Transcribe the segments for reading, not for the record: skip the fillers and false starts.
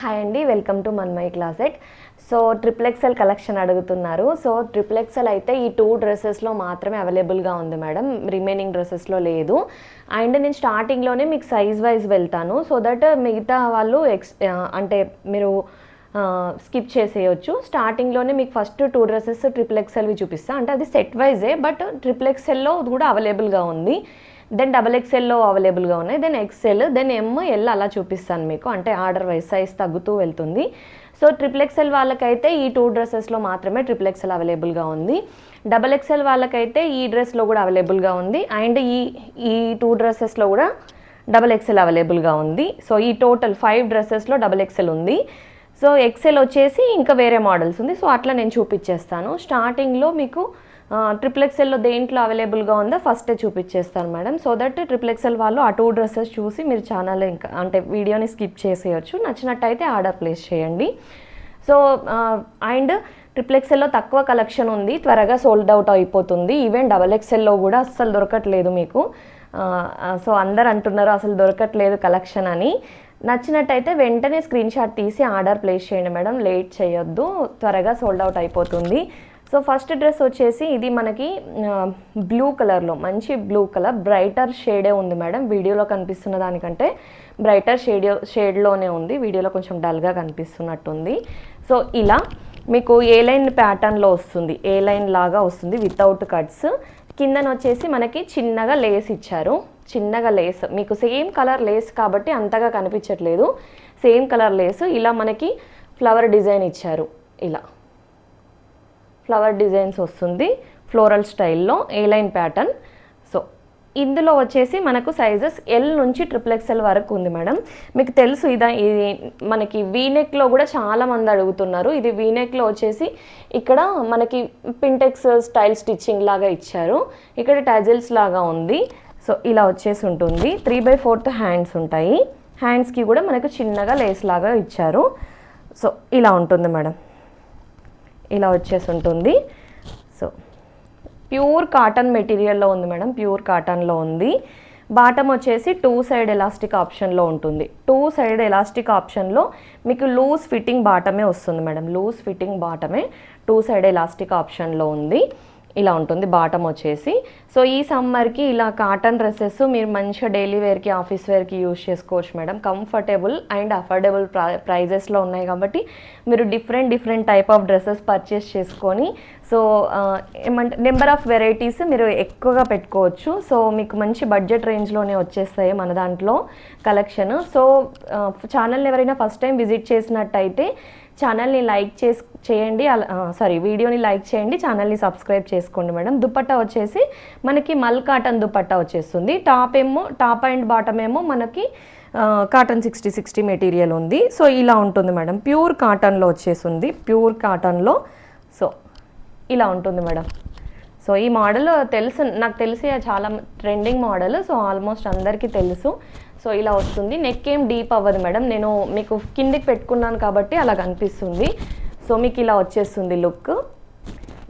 Hi అండి, welcome to మన్మై closet. So triple XL collection అడుగుతున్నారు. సో ట్రిపుల్ ఎక్సెల్ అయితే ఈ 2 డ్రెస్సెస్లో మాత్రమే అవైలబుల్గా ఉంది మేడం, రిమైనింగ్ డ్రెస్సెస్లో లేదు. అండ్ నేను స్టార్టింగ్లోనే మీకు సైజ్ వైజ్ వెళ్తాను, సో దట్ మిగతా వాళ్ళు అంటే మీరు స్కిప్ చేసేయచ్చు. స్టార్టింగ్లోనే మీకు ఫస్ట్ 2 డ్రెస్సెస్ ట్రిపుల్ ఎక్సెల్వి చూపిస్తాను, అంటే అది సెట్ వైజే, బట్ ట్రిపుల్ ఎక్సెల్లో కూడా అవైలబుల్గా ఉంది. దెన్ డబల్ ఎక్సెల్లో అవైలబుల్గా ఉన్నాయి, దెన్ ఎక్సెల్, దెన్ ఎల్ అలా చూపిస్తాను మీకు, అంటే ఆర్డర్ వైజ్ సైజ్ తగ్గుతూ వెళ్తుంది. సో ట్రిపుల్ ఎక్సెల్ వాళ్ళకైతే ఈ 2 డ్రెస్సెస్లో మాత్రమే ట్రిపుల్ ఎక్సెల్ అవైలబుల్గా ఉంది. డబల్ ఎక్సెల్ వాళ్ళకైతే ఈ డ్రెస్లో కూడా అవైలబుల్గా ఉంది, అండ్ ఈ 2 డ్రెస్సెస్లో కూడా డబల్ ఎక్సెల్ అవైలబుల్గా ఉంది. సో ఈ టోటల్ 5 డ్రెస్సెస్లో డబల్ ఎక్సెల్ ఉంది. సో ఎక్సెల్ వచ్చేసి ఇంకా వేరే మోడల్స్ ఉంది, సో అట్లా నేను చూపించేస్తాను. స్టార్టింగ్లో మీకు ట్రిపుల్ ఎక్సెల్లో దేంట్లో అవైలబుల్గా ఉందో ఫస్టే చూపించేస్తాను madam, so that triple XL వాళ్ళు ఆ 2 డ్రెస్సెస్ చూసి మీరు ఛానల్ ఇంకా అంటే వీడియోని స్కిప్ చేసేయచ్చు. నచ్చినట్టయితే ఆర్డర్ ప్లేస్ చేయండి. సో అండ్ ట్రిపుల్ ఎక్సెల్లో తక్కువ కలెక్షన్ ఉంది, త్వరగా సోల్డ్ అవుట్ అయిపోతుంది. ఈవెన్ డబల్ ఎక్సెల్లో కూడా అస్సలు దొరకట్లేదు మీకు. సో అందరు అంటున్నారు అసలు దొరకట్లేదు కలెక్షన్ అని. నచ్చినట్టయితే వెంటనే స్క్రీన్ షాట్ తీసి ఆర్డర్ ప్లేస్ చేయండి మేడం, లేట్ చేయొద్దు, త్వరగా సోల్డ్ అవుట్ అయిపోతుంది. సో ఫస్ట్ డ్రెస్ వచ్చేసి ఇది మనకి బ్లూ కలర్లో, మంచి బ్లూ కలర్, బ్రైటర్ షేడే ఉంది మేడం. వీడియోలో కనిపిస్తున్న దానికంటే బ్రైటర్ షేడ్లోనే ఉంది, వీడియోలో కొంచెం డల్గా కనిపిస్తున్నట్టుంది. సో ఇలా మీకు ఏ లైన్ ప్యాటర్న్లో వస్తుంది, ఏ లైన్ లాగా వస్తుంది వితౌట్ కట్స్. కిందన వచ్చేసి మనకి చిన్నగా లేస్ ఇచ్చారు, చిన్నగా లేస్, మీకు సేమ్ కలర్ లేస్ కాబట్టి అంతగా కనిపించట్లేదు, సేమ్ కలర్ లేస్. ఇలా మనకి ఫ్లవర్ డిజైన్ ఇచ్చారు, ఇలా ఫ్లవర్ డిజైన్స్ వస్తుంది ఫ్లోరల్ స్టైల్లో, ఏ లైన్ ప్యాటర్న్. సో ఇందులో వచ్చేసి మనకు సైజెస్ ఎల్ నుంచి ట్రిపుల్ ఎక్సెల్ వరకు ఉంది మేడం. మీకు తెలుసు ఇది మనకి వీనెక్లో కూడా చాలామంది అడుగుతున్నారు. ఇది వీనెక్లో వచ్చేసి ఇక్కడ మనకి పింటెక్స్ స్టైల్ స్టిచ్చింగ్ లాగా ఇచ్చారు, ఇక్కడ టజల్స్ లాగా ఉంది. సో ఇలా వచ్చేసి ఉంటుంది, 3/4 హ్యాండ్స్ ఉంటాయి, హ్యాండ్స్కి కూడా మనకు చిన్నగా లేస్ లాగా ఇచ్చారు. సో ఇలా ఉంటుంది మేడం, ఇలా వచ్చేసి ఉంటుంది. సో ప్యూర్ కాటన్ మెటీరియల్లో ఉంది మేడం, ప్యూర్ కాటన్లో ఉంది. బాటమ్ వచ్చేసి 2 సైడ్ ఎలాస్టిక్ ఆప్షన్లో ఉంటుంది. 2 సైడ్ ఎలాస్టిక్ ఆప్షన్లో మీకు లూజ్ ఫిట్టింగ్ బాటమే వస్తుంది మేడం, లూజ్ ఫిట్టింగ్ బాటమే 2 సైడ్ ఎలాస్టిక్ ఆప్షన్లో ఉంది. ఇలా ఉంటుంది బాటమ్ వచ్చేసి. సో ఈ సమ్మర్కి ఇలా కాటన్ డ్రెస్సెస్ మీరు మంచిగా డైలీ వేర్కి, ఆఫీస్ వేర్కి యూజ్ చేసుకోవచ్చు మేడం. కంఫర్టబుల్ అండ్ అఫోర్డబుల్ ప్రైజెస్లో ఉన్నాయి కాబట్టి మీరు different type of dresses purchase చేసుకొని, సో ఏమంటే నెంబర్ ఆఫ్ వెరైటీస్ మీరు ఎక్కువగా పెట్టుకోవచ్చు. సో మీకు మంచి బడ్జెట్ రేంజ్లోనే వచ్చేస్తాయి మన దాంట్లో కలెక్షన్. సో ఛానల్ని ఎవరైనా ఫస్ట్ టైం విజిట్ చేసినట్టయితే ఛానల్ని లైక్ చేయండి, వీడియోని లైక్ చేయండి, ఛానల్ని సబ్స్క్రైబ్ చేసుకోండి మేడం. దుపట్టా వచ్చేసి మనకి మల్ కాటన్ దుపట్టా వచ్చేస్తుంది. టాప్ అండ్ బాటమ్ ఏమో మనకి కాటన్ 60 మెటీరియల్ ఉంది. సో ఇలా ఉంటుంది మేడం, ప్యూర్ కాటన్లో వచ్చేసింది, ప్యూర్ కాటన్లో. సో ఇలా ఉంటుంది మేడం. సో ఈ మోడల్ నాకు తెలిసి చాలా ట్రెండింగ్ మోడల్, సో ఆల్మోస్ట్ అందరికీ తెలుసు. సో ఇలా వస్తుంది, నెక్ ఏం డీప్ అవ్వదు మేడం, నేను మీకు కిందికి పెట్టుకున్నాను కాబట్టి అలా కనిపిస్తుంది. సో మీకు ఇలా వచ్చేస్తుంది లుక్,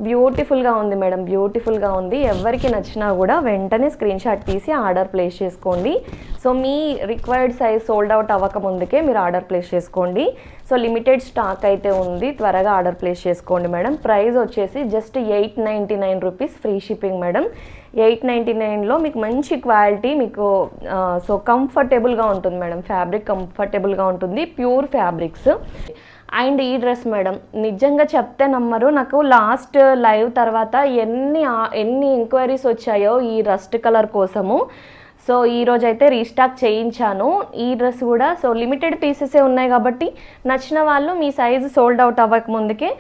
బ్యూటిఫుల్గా ఉంది మేడం, బ్యూటిఫుల్గా ఉంది. ఎవరికి నచ్చినా కూడా వెంటనే స్క్రీన్ షాట్ తీసి ఆర్డర్ ప్లేస్ చేసుకోండి. సో మీ రిక్వైర్డ్ సైజ్ సోల్డ్ అవుట్ అవ్వక ముందుకే మీరు ఆర్డర్ ప్లేస్ చేసుకోండి. సో లిమిటెడ్ స్టాక్ అయితే ఉంది, త్వరగా ఆర్డర్ ప్లేస్ చేసుకోండి మేడం. ప్రైస్ వచ్చేసి just 899 rupees, free shipping madam. 899లో మీకు మంచి క్వాలిటీ, మీకు సో కంఫర్టబుల్గా ఉంటుంది మేడం, ఫ్యాబ్రిక్ కంఫర్టబుల్గా ఉంటుంది, ప్యూర్ ఫ్యాబ్రిక్స్. అండ్ ఈ డ్రెస్ మేడం నిజంగా చెప్తే నమ్మరు, నాకు లాస్ట్ లైవ్ తర్వాత ఎన్ని ఎంక్వైరీస్ వచ్చాయో ఈ రస్ట్ కలర్ కోసము. సో ఈరోజు అయితే రీస్టాక్ చేయించాను ఈ డ్రెస్ కూడా. సో లిమిటెడ్ పీసెసే ఉన్నాయి కాబట్టి నచ్చిన వాళ్ళు మీ సైజు సోల్డ్ అవుట్ అవ్వక ముందుకే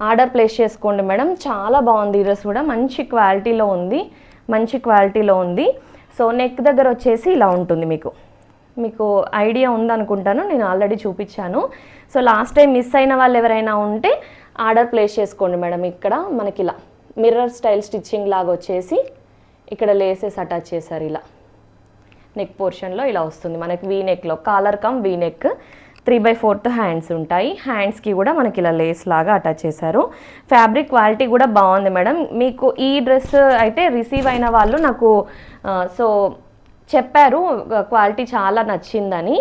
ఆర్డర్ ప్లేస్ చేసుకోండి మేడం. చాలా బాగుంది ఈ డ్రెస్ కూడా, మంచి క్వాలిటీలో ఉంది, మంచి క్వాలిటీలో ఉంది. సో నెక్ దగ్గర వచ్చేసి ఇలా ఉంటుంది, మీకు ఐడియా ఉందనుకుంటాను, నేను ఆల్రెడీ చూపించాను. సో లాస్ట్ టైం మిస్ అయిన వాళ్ళు ఎవరైనా ఉంటే ఆర్డర్ ప్లేస్ చేసుకోండి మేడం. ఇక్కడ మనకి ఇలా మిర్రర్ స్టైల్ స్టిచ్చింగ్ లాగా వచ్చేసి ఇక్కడ లేసెస్ అటాచ్ చేశారు, ఇలా నెక్ పోర్షన్లో ఇలా వస్తుంది మనకి వీనెక్లో, కాలర్ కమ్ వీనెక్, 3/4 హ్యాండ్స్ ఉంటాయి, హ్యాండ్స్కి కూడా మనకి ఇలా లేస్ లాగా అటాచ్ చేశారు. ఫ్యాబ్రిక్ క్వాలిటీ కూడా బాగుంది మేడం. మీకు ఈ డ్రెస్ అయితే రిసీవ్ అయిన వాళ్ళు నాకు చెప్పారు క్వాలిటీ చాలా నచ్చిందని.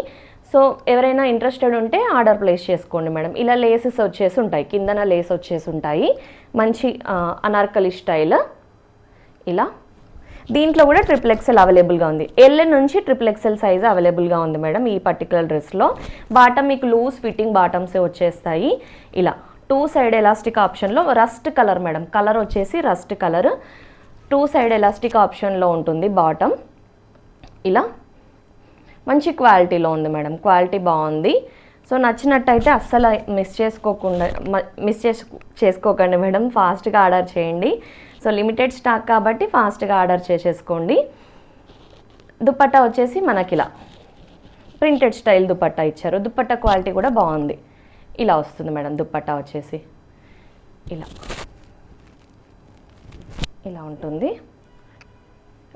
సో ఎవరైనా ఇంట్రెస్టెడ్ ఉంటే ఆర్డర్ ప్లేస్ చేసుకోండి మేడం. ఇలా లేసెస్ వచ్చేసి ఉంటాయి, కిందన లేస్ వచ్చేసి ఉంటాయి, మంచి అనార్కలి స్టైల్. ఇలా దీంట్లో కూడా XXL అవైలబుల్గా ఉంది. ఎల్ నుంచి XXL సైజ్ అవైలబుల్గా ఉంది మేడం ఈ పర్టికులర్ డ్రెస్లో. బాటమ్ మీకు లూజ్ ఫిట్టింగ్ బాటమ్సే వచ్చేస్తాయి. ఇలా 2 సైడ్ ఎలాస్టిక్ ఆప్షన్లో రస్ట్ కలర్ మేడం, కలర్ వచ్చేసి రస్ట్ కలర్. 2 సైడ్ ఎలాస్టిక్ ఆప్షన్లో ఉంటుంది బాటమ్. ఇలా మంచి క్వాలిటీలో ఉంది మేడం, క్వాలిటీ బాగుంది. సో నచ్చినట్టయితే అస్సలు మిస్ చేసుకోకండి మేడం, ఫాస్ట్గా ఆర్డర్ చేయండి. సో లిమిటెడ్ స్టాక్ కాబట్టి ఫాస్ట్గా ఆర్డర్ చేసేసుకోండి. దుపట్టా వచ్చేసి మనకి ఇలా ప్రింటెడ్ స్టైల్ దుపట్టా ఇచ్చారు. దుపట్టా క్వాలిటీ కూడా బాగుంది. ఇలా వస్తుంది మేడం దుపట్టా వచ్చేసి. ఇలా ఉంటుంది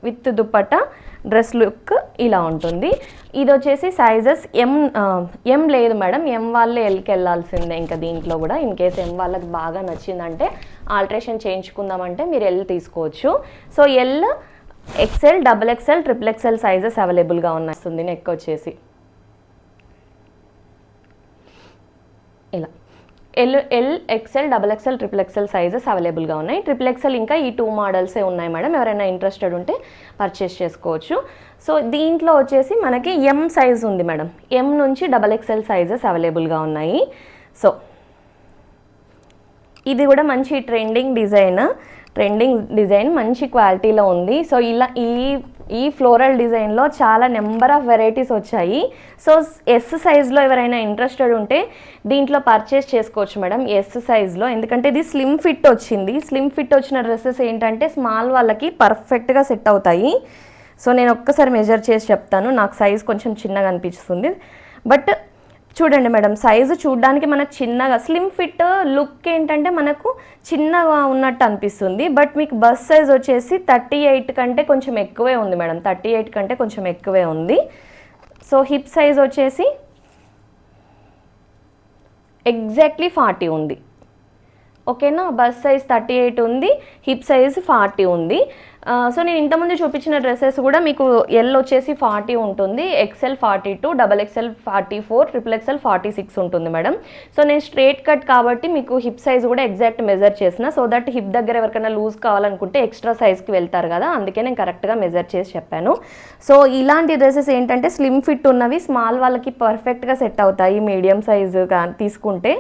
విత్ దుపట్టా. డ్రెస్ లుక్ ఇలా ఉంటుంది. ఇది వచ్చేసి సైజెస్ ఎం లేదు మేడం, ఎం వాళ్ళే ఎల్కి వెళ్ళాల్సిందే. ఇంకా దీంట్లో కూడా ఇన్ కేస్ ఎం వాళ్ళకి బాగా నచ్చిందంటే ఆల్ట్రేషన్ చేయించుకుందామంటే మీరు ఎల్ తీసుకోవచ్చు. So L, XL, XXL, XXL sizes అవైలబుల్గా ఉన్నాయి. నెక్ వచ్చేసి ఇలా L, XL, XXL, XXL sizes అవైలబుల్గా ఉన్నాయి. XXL ఇంకా ఈ 2 మోడల్సే ఉన్నాయి మేడం. ఎవరైనా ఇంట్రెస్టెడ్ ఉంటే పర్చేస్ చేసుకోవచ్చు. సో దీంట్లో వచ్చేసి మనకి ఎం సైజ్ ఉంది మేడం, ఎం నుంచి XXL సైజెస్ అవైలబుల్గా ఉన్నాయి. సో ఇది కూడా మంచి ట్రెండింగ్ డిజైన్ మంచి క్వాలిటీలో ఉంది. సో ఇలా ఈ ఫ్లోరల్ డిజైన్లో చాలా నెంబర్ ఆఫ్ వెరైటీస్ వచ్చాయి. సో ఎస్ సైజ్లో ఎవరైనా ఇంట్రెస్టెడ్ ఉంటే దీంట్లో పర్చేస్ చేసుకోవచ్చు మేడం, ఎస్ సైజ్లో. ఎందుకంటే ఇది స్లిమ్ ఫిట్ వచ్చింది. స్లిమ్ ఫిట్ వచ్చిన డ్రెస్సెస్ ఏంటంటే స్మాల్ వాళ్ళకి పర్ఫెక్ట్గా సెట్ అవుతాయి. సో నేను ఒక్కసారి మెజర్ చేసి చెప్తాను. నాకు సైజ్ కొంచెం చిన్నగా అనిపిస్తుంది, బట్ చూడండి మేడం, సైజు చూడడానికి మనకు చిన్నగా, స్లిమ్ ఫిట్ లుక్ ఏంటంటే మనకు చిన్నగా ఉన్నట్టు అనిపిస్తుంది. బట్ మీకు బస్ సైజ్ వచ్చేసి 38 కంటే కొంచెం ఎక్కువే ఉంది మేడం, 38 కంటే కొంచెం ఎక్కువే ఉంది. సో హిప్ సైజ్ వచ్చేసి ఎగ్జాక్ట్లీ 40 ఉంది. ఓకేనా, బస్ సైజ్ 38 ఉంది, హిప్ సైజ్ 40 ఉంది. సో నేను ఇంతకుముందు చూపించిన డ్రెస్సెస్ కూడా మీకు ఎల్ వచ్చేసి 40 ఉంటుంది, XL 42, XXL 44, XXL 46 ఉంటుంది మేడం. సో నేను స్ట్రేట్ కట్ కాబట్టి మీకు హిప్ సైజ్ కూడా ఎగ్జాక్ట్ మెజర్ చేసిన, సో దట్ హిప్ దగ్గర ఎవరికైనా లూజ్ కావాలనుకుంటే ఎక్స్ట్రా సైజ్కి వెళ్తారు కదా, అందుకే నేను కరెక్ట్గా మెజర్ చేసి చెప్పాను. సో ఇలాంటి డ్రెస్సెస్ ఏంటంటే స్లిమ్ ఫిట్ ఉన్నవి స్మాల్ వాళ్ళకి పర్ఫెక్ట్గా సెట్ అవుతాయి. మీడియం సైజు తీసుకుంటే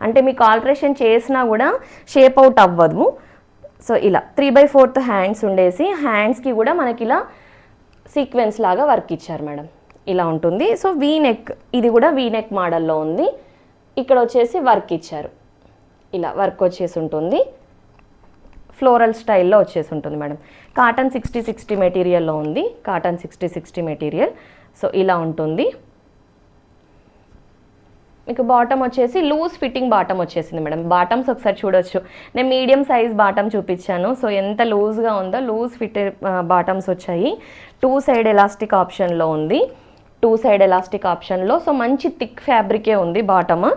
అంటే మీకు ఆల్టరేషన్ చేసినా కూడా షేప్ అవుట్ అవ్వదు. సో ఇలా 3/4 హ్యాండ్స్ ఉండేసి, హ్యాండ్స్కి కూడా మనకి ఇలా సీక్వెన్స్ లాగా వర్క్ ఇచ్చారు మేడం. ఇలా ఉంటుంది. సో వీ నెక్, ఇది కూడా వీ నెక్ మోడల్లో ఉంది. ఇక్కడ వచ్చేసి వర్క్ ఇచ్చారు, ఇలా వర్క్ వచ్చేసి ఉంటుంది, ఫ్లోరల్ స్టైల్లో వచ్చేసి ఉంటుంది మేడం. కాటన్ 60/60 మెటీరియల్లో ఉంది, కాటన్ 60/60 మెటీరియల్. సో ఇలా ఉంటుంది. మీకు బాటమ్ వచ్చేసి లూజ్ ఫిట్టింగ్ బాటమ్ వచ్చేసింది మేడం. బాటమ్స్ ఒకసారి చూడొచ్చు, నేను మీడియం సైజ్ బాటమ్ చూపించాను. సో ఎంత లూజ్గా ఉందో, లూజ్ ఫిట్ బాటమ్స్ వచ్చాయి. 2 సైడ్ ఎలాస్టిక్ ఆప్షన్లో ఉంది, 2 సైడ్ ఎలాస్టిక్ ఆప్షన్లో. సో మంచి థిక్ ఫ్యాబ్రికే ఉంది బాటమ్.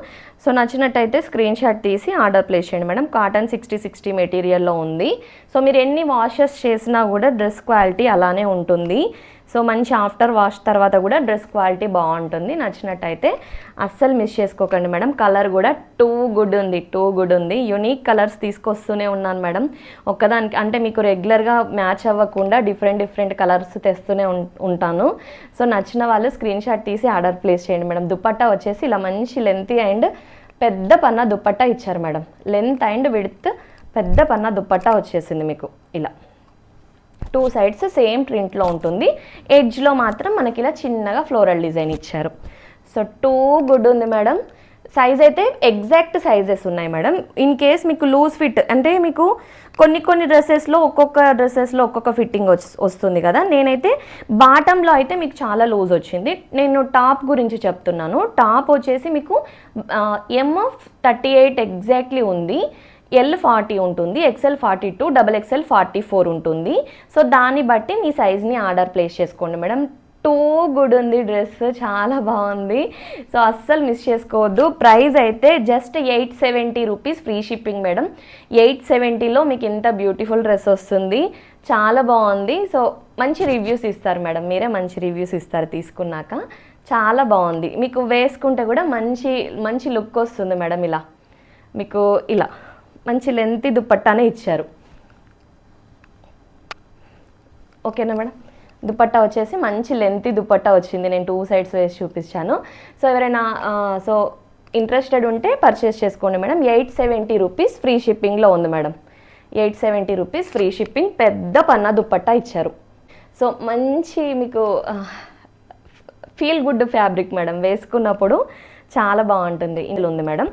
సో నచ్చినట్టయితే స్క్రీన్ షాట్ తీసి ఆర్డర్ ప్లేస్ చేయండి మేడం. కాటన్ 60/60 మెటీరియల్లో ఉంది. సో మీరు ఎన్ని వాషెస్ చేసినా కూడా డ్రెస్ క్వాలిటీ అలానే ఉంటుంది. సో మంచి ఆఫ్టర్ వాష్ తర్వాత కూడా డ్రెస్ క్వాలిటీ బాగుంటుంది. నచ్చినట్టయితే అస్సలు మిస్ చేసుకోకండి మేడం. కలర్ కూడా టూ గుడ్ ఉంది. యూనిక్ కలర్స్ తీసుకొస్తూనే ఉన్నాను మేడం. ఒక్కదానికి అంటే మీకు రెగ్యులర్గా మ్యాచ్ అవ్వకుండా డిఫరెంట్ కలర్స్ తెస్తూనే ఉంటాను. సో నచ్చిన వాళ్ళు స్క్రీన్ షాట్ తీసి ఆర్డర్ ప్లేస్ చేయండి మేడం. దుపట్టా వచ్చేసి ఇలా మంచి లెంత్ అండ్ పెద్ద పన్నా దుపట్టా ఇచ్చారు మేడం. లెంత్ అండ్ విడ్త్ పెద్ద పన్నా దుపట్టా వచ్చేసింది మీకు. ఇలా 2 సైడ్స్ సేమ్ ప్రింట్లో ఉంటుంది, ఎడ్జ్లో మాత్రం మనకి ఇలా చిన్నగా ఫ్లోరల్ డిజైన్ ఇచ్చారు. సో టూ గుడ్ ఉంది మేడం. సైజ్ అయితే ఎగ్జాక్ట్ సైజెస్ ఉన్నాయి మేడం. ఇన్ కేస్ మీకు లూజ్ ఫిట్ అంటే మీకు కొన్ని డ్రెస్సెస్లో ఒక్కొక్క ఫిట్టింగ్ వస్తుంది కదా. నేనైతే బాటంలో అయితే మీకు చాలా లూజ్ వచ్చింది. నేను టాప్ గురించి చెప్తున్నాను. టాప్ వచ్చేసి మీకు M38 ఎగ్జాక్ట్లీ ఉంది, L 40 ఉంటుంది, XL 42, XXL 44 ఉంటుంది. సో దాన్ని బట్టి మీ సైజ్ని ఆర్డర్ ప్లేస్ చేసుకోండి మేడం. టూ గుడ్ ఉంది డ్రెస్, చాలా బాగుంది. సో అస్సలు మిస్ చేసుకోవద్దు. ప్రైస్ అయితే just 870 rupees free shipping madam. 870లో మీకు ఇంత బ్యూటిఫుల్ డ్రెస్ వస్తుంది, చాలా బాగుంది. సో మంచి రివ్యూస్ ఇస్తారు మేడం, మీరే మంచి రివ్యూస్ ఇస్తారు తీసుకున్నాక. చాలా బాగుంది. మీకు వేసుకుంటే కూడా మంచి మంచి లుక్ వస్తుంది మేడం. ఇలా మీకు ఇలా మంచి లెంతీ దుపట్టానే ఇచ్చారు. ఓకేనా మేడం? దుపట్టా వచ్చేసి మంచి లెంతీ దుపట్టా వచ్చింది. నేను 2 సైడ్స్ వేసి చూపించాను. సో ఎవరైనా ఇంట్రెస్టెడ్ ఉంటే పర్చేస్ చేసుకోండి మేడం. 870 రూపీస్ ఫ్రీ షిప్పింగ్లో ఉంది మేడం. 870 rupees free shipping. పెద్ద పన్నా దుపట్టా ఇచ్చారు. సో మంచి మీకు ఫీల్ గుడ్ ఫ్యాబ్రిక్ మేడం. వేసుకున్నప్పుడు చాలా బాగుంటుంది. ఇందులో ఉంది మేడం.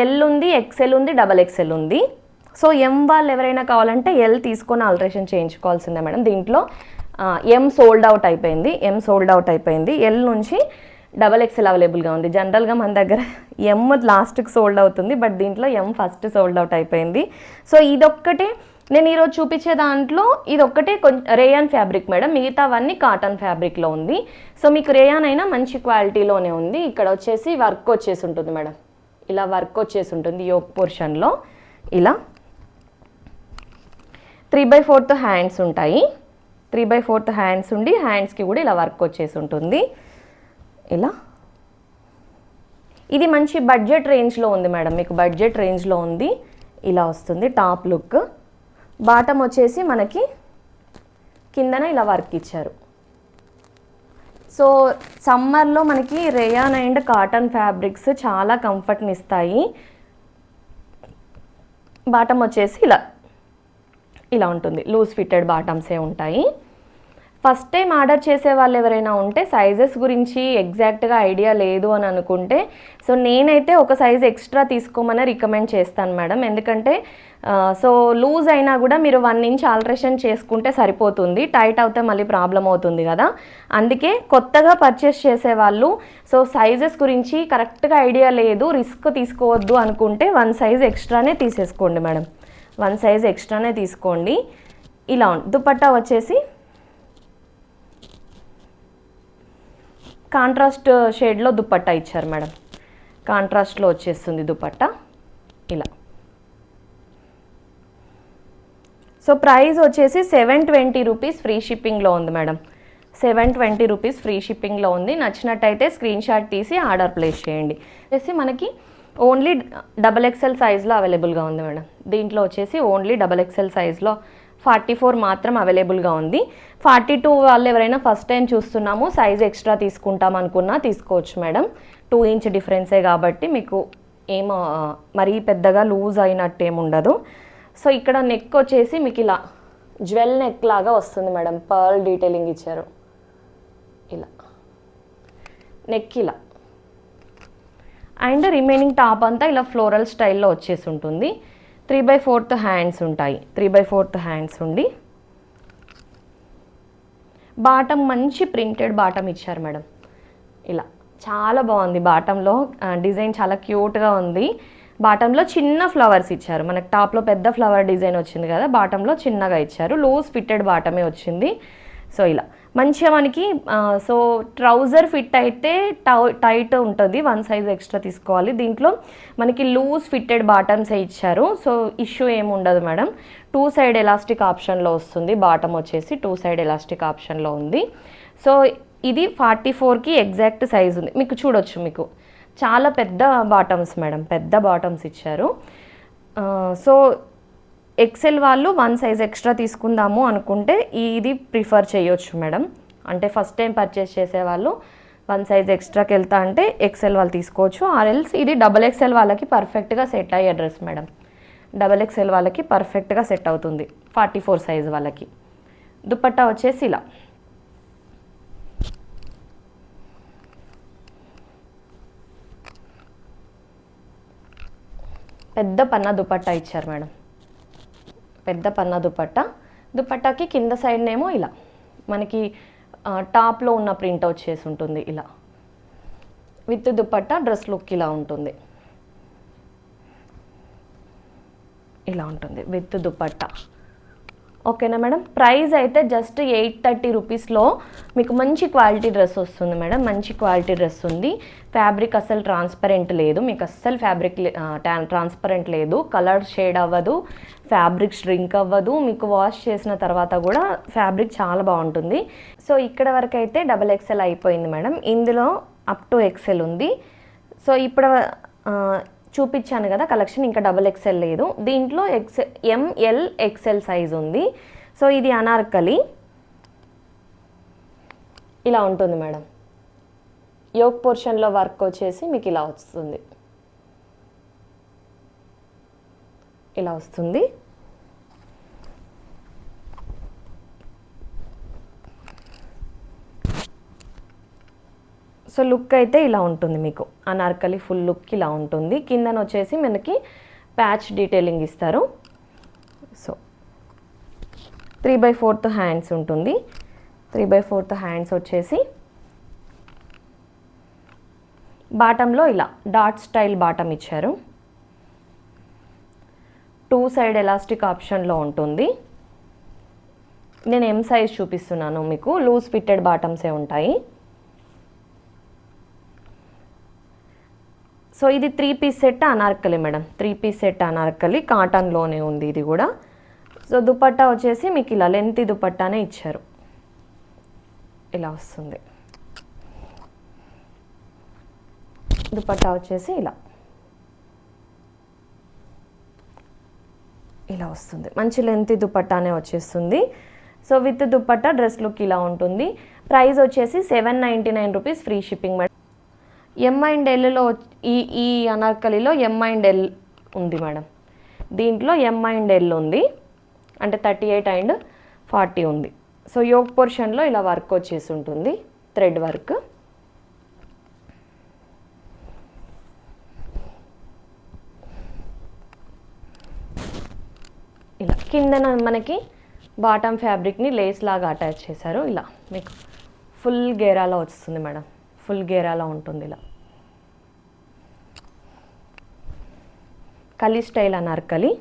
ఎల్ ఉంది, ఎక్సెల్ ఉంది, XXL ఉంది. సో ఎం వాళ్ళు ఎవరైనా కావాలంటే ఎల్ తీసుకొని ఆల్టరేషన్ చేయించుకోవాల్సిందే మేడం. దీంట్లో ఎం సోల్డ్ అవుట్ అయిపోయింది. ఎల్ నుంచి XXL అవైలబుల్గా ఉంది. జనరల్గా మన దగ్గర ఎం లాస్ట్కి సోల్డ్ అవుతుంది, బట్ దీంట్లో ఎం ఫస్ట్ సోల్డ్ అవుట్ అయిపోయింది. సో ఇదొక్కటే నేను ఈరోజు చూపించే దాంట్లో ఇదొక్కటే కొంచెం రేయాన్ ఫ్యాబ్రిక్ మేడం. మిగతావన్నీ కాటన్ ఫ్యాబ్రిక్లో ఉంది. సో మీకు రేయాన్ అయినా మంచి క్వాలిటీలోనే ఉంది. ఇక్కడ వచ్చేసి వర్క్ వచ్చేసి ఉంటుంది మేడం. ఇలా వర్క్ వచ్చేసి ఉంటుంది యోక్ పోర్షన్లో. ఇలా 3/4 హ్యాండ్స్ ఉంటాయి. 3/4 హ్యాండ్స్ ఉండి హ్యాండ్స్కి కూడా ఇలా వర్క్ వచ్చేసి ఉంటుంది. ఇలా ఇది మంచి బడ్జెట్ రేంజ్లో ఉంది మేడం. మీకు బడ్జెట్ రేంజ్లో ఉంది. ఇలా వస్తుంది టాప్ లుక్. బాటమ్ వచ్చేసి మనకి కిందన ఇలా వర్క్ ఇచ్చారు. సో సమ్మర్లో మనకి రేయాన్ అండ్ కాటన్ ఫ్యాబ్రిక్స్ చాలా కంఫర్ట్ని ఇస్తాయి. బాటమ్ వచ్చేసి ఇలా ఉంటుంది. లూజ్ ఫిట్టెడ్ బాటమ్సే ఉంటాయి. ఫస్ట్ టైం ఆర్డర్ చేసే వాళ్ళు ఎవరైనా ఉంటే సైజెస్ గురించి ఎగ్జాక్ట్గా ఐడియా లేదు అని అనుకుంటే, సో నేనైతే ఒక సైజ్ ఎక్స్ట్రా తీసుకోమని రికమెండ్ చేస్తాను మేడం. ఎందుకంటే సో లూజ్ అయినా కూడా మీరు 1 ఇంచ్ ఆల్టరేషన్ చేసుకుంటే సరిపోతుంది. టైట్ అవుతే మళ్ళీ ప్రాబ్లం అవుతుంది కదా. అందుకే కొత్తగా పర్చేస్ చేసేవాళ్ళు సో సైజెస్ గురించి కరెక్ట్గా ఐడియా లేదు, రిస్క్ తీసుకోవద్దు అనుకుంటే 1 సైజ్ ఎక్స్ట్రానే తీసేసుకోండి మేడం. 1 సైజ్ ఎక్స్ట్రానే తీసుకోండి. ఇలా దుపట్టా వచ్చేసి కాంట్రాస్ట్ షేడ్లో దుపట్టా ఇచ్చారు మేడం. కాంట్రాస్ట్లో వచ్చేస్తుంది దుపట్టా ఇలా. సో ప్రైస్ వచ్చేసి 720 రూపీస్ ఫ్రీ షిప్పింగ్లో ఉంది మేడం. 720 రూపీస్ ఫ్రీ షిప్పింగ్లో ఉంది. నచ్చినట్టయితే స్క్రీన్ షాట్ తీసి ఆర్డర్ ప్లేస్ చేయండి. వచ్చేసి మనకి ఓన్లీ XXL సైజ్లో అవైలబుల్గా ఉంది మేడం. దీంట్లో వచ్చేసి ఓన్లీ XXL సైజ్లో 44 మాత్రం అవైలబుల్గా ఉంది. 42 వాళ్ళు ఎవరైనా ఫస్ట్ టైం చూస్తున్నాము సైజ్ ఎక్స్ట్రా తీసుకుంటాం అనుకున్నా తీసుకోవచ్చు మేడం. 2 ఇంచ్ డిఫరెన్సే కాబట్టి మీకు ఏమో మరీ పెద్దగా లూజ్ అయినట్టు ఏమి ఉండదు. సో ఇక్కడ నెక్ వచ్చేసి మీకు ఇలా జ్వెల్ నెక్ లాగా వస్తుంది మేడం. పర్ల్ డీటెయిలింగ్ ఇచ్చారు. ఇలా నెక్ ఇలా అండ్ రిమైనింగ్ టాప్ అంతా ఇలా ఫ్లోరల్ స్టైల్లో వచ్చేసి ఉంటుంది. 3/4 హ్యాండ్స్ ఉంటాయి. 3/4 హ్యాండ్స్ ఉండి బాటమ్ మంచి ప్రింటెడ్ బాటమ్ ఇచ్చారు మేడం. ఇలా చాలా బాగుంది. బాటంలో డిజైన్ చాలా క్యూట్గా ఉంది. బాటంలో చిన్న ఫ్లవర్స్ ఇచ్చారు. మనకు టాప్లో పెద్ద ఫ్లవర్ డిజైన్ వచ్చింది కదా, బాటంలో చిన్నగా ఇచ్చారు. లూజ్ ఫిట్టెడ్ బాటమే వచ్చింది. సో ఇలా మంచిగా మనకి సో ట్రౌజర్ ఫిట్ అయితే టైట్ ఉంటుంది. 1 సైజ్ ఎక్స్ట్రా తీసుకోవాలి. దీంట్లో మనకి లూజ్ ఫిట్టెడ్ బాటమ్సే ఇచ్చారు. సో ఇష్యూ ఏమి ఉండదు మేడం. 2 సైడ్ ఎలాస్టిక్ ఆప్షన్లో వస్తుంది. బాటమ్ వచ్చేసి 2 సైడ్ ఎలాస్టిక్ ఆప్షన్లో ఉంది. సో ఇది 44కి ఎగ్జాక్ట్ సైజ్ ఉంది. మీకు చూడొచ్చు, మీకు చాలా పెద్ద బాటమ్స్ మేడం. పెద్ద బాటమ్స్ ఇచ్చారు. సో ఎక్సెల్ వాళ్ళు 1 సైజ్ ఎక్స్ట్రా తీసుకుందాము అనుకుంటే ఇది ప్రిఫర్ చేయొచ్చు మేడం. అంటే ఫస్ట్ టైం పర్చేస్ చేసేవాళ్ళు 1 సైజ్ ఎక్స్ట్రాకి వెళ్తా అంటే ఎక్సెల్ వాళ్ళు తీసుకోవచ్చు. ఆర్ఎల్స్ ఇది XXL వాళ్ళకి పర్ఫెక్ట్గా సెట్ అయ్యే డ్రెస్ మేడం. XXL వాళ్ళకి పర్ఫెక్ట్గా సెట్ అవుతుంది. 44 సైజ్ వాళ్ళకి. దుపట్టా వచ్చేసి ఇలా పెద్ద పన్నా దుపట్టా ఇచ్చారు మేడం. పెద్ద పన్నా దుపట్టాకి కింద సైడ్నేమో ఇలా మనకి టాప్లో ఉన్న ప్రింట్ వచ్చేసి ఉంటుంది. ఇలా విత్ దుపట్టా డ్రెస్ లుక్ ఇలా ఉంటుంది. ఇలా ఉంటుంది విత్ దుపట్టా. ఓకేనా మేడం. ప్రైస్ అయితే జస్ట్ 830 రూపీస్లో మీకు మంచి క్వాలిటీ డ్రెస్ వస్తుంది మేడం. మంచి క్వాలిటీ డ్రెస్ ఉంది. ఫ్యాబ్రిక్ అస్సలు ట్రాన్స్పరెంట్ లేదు, మీకు అస్సలు ఫ్యాబ్రిక్ ట్రాన్స్పరెంట్ లేదు, కలర్ షేడ్ అవ్వదు, ఫ్యాబ్రిక్ ష్రింక్ అవ్వదు, మీకు వాష్ చేసిన తర్వాత కూడా ఫ్యాబ్రిక్ చాలా బాగుంటుంది. సో ఇక్కడ వరకు అయితే XXL అయిపోయింది మేడం. ఇందులో అప్ టు XL ఉంది. సో ఇప్పుడు చూపించాను కదా కలెక్షన్, ఇంకా XXL లేదు. దీంట్లో ML XL సైజ్ ఉంది. సో ఇది అనార్కలి ఇలా ఉంటుంది మేడం. యోక్ పోర్షన్లో వర్క్ వచ్చేసి మీకు ఇలా వస్తుంది, ఇలా వస్తుంది. సో లుక్ అయితే ఇలా ఉంటుంది మీకు. అనార్కలి ఫుల్ లుక్ ఇలా ఉంటుంది. కిందన వచ్చేసి మనకి ప్యాచ్ డీటెయిలింగ్ ఇస్తారు. సో 3/4 హ్యాండ్స్ ఉంటుంది. 3/4 హ్యాండ్స్ వచ్చేసి బాటంలో ఇలా డాట్ స్టైల్ బాటం ఇచ్చారు. 2 సైడ్ ఎలాస్టిక్ ఆప్షన్లో ఉంటుంది. నేను M సైజ్ చూపిస్తున్నాను మీకు. లూజ్ ఫిట్టెడ్ బాటమ్సే ఉంటాయి. సో ఇది 3 piece set anarkali madam. 3 piece set anarkali కాటన్లోనే ఉంది ఇది కూడా. సో దుపట్టా వచ్చేసి మీకు ఇలా లెంత్ దుపట్టానే ఇచ్చారు, ఇలా వస్తుంది. దుపట్టా వచ్చేసి ఇలా వస్తుంది. మంచి లెంత్ దుపట్టానే వచ్చేస్తుంది. So with dupatta dress look ఇలా ఉంటుంది. ప్రైస్ వచ్చేసి 799 rupees, free shipping madam. M and Lలో ఈ అనార్కలిలో M అండ్ L ఉంది మేడం. దీంట్లో M అండ్ L ఉంది, అంటే 38 అండ్ 40 ఉంది. సో యోక్ పోర్షన్లో ఇలా వర్క్ వచ్చేసి ఉంటుంది, థ్రెడ్ వర్క్. ఇలా కిందన మనకి బాటమ్ ఫ్యాబ్రిక్ని లేస్ లాగా అటాచ్ చేశారు. ఇలా మీకు ఫుల్ గేరాలో వస్తుంది మేడం. ఫుల్ గేరాలో ఉంటుంది. ఇలా కలీ స్టైల్ అనార్కలి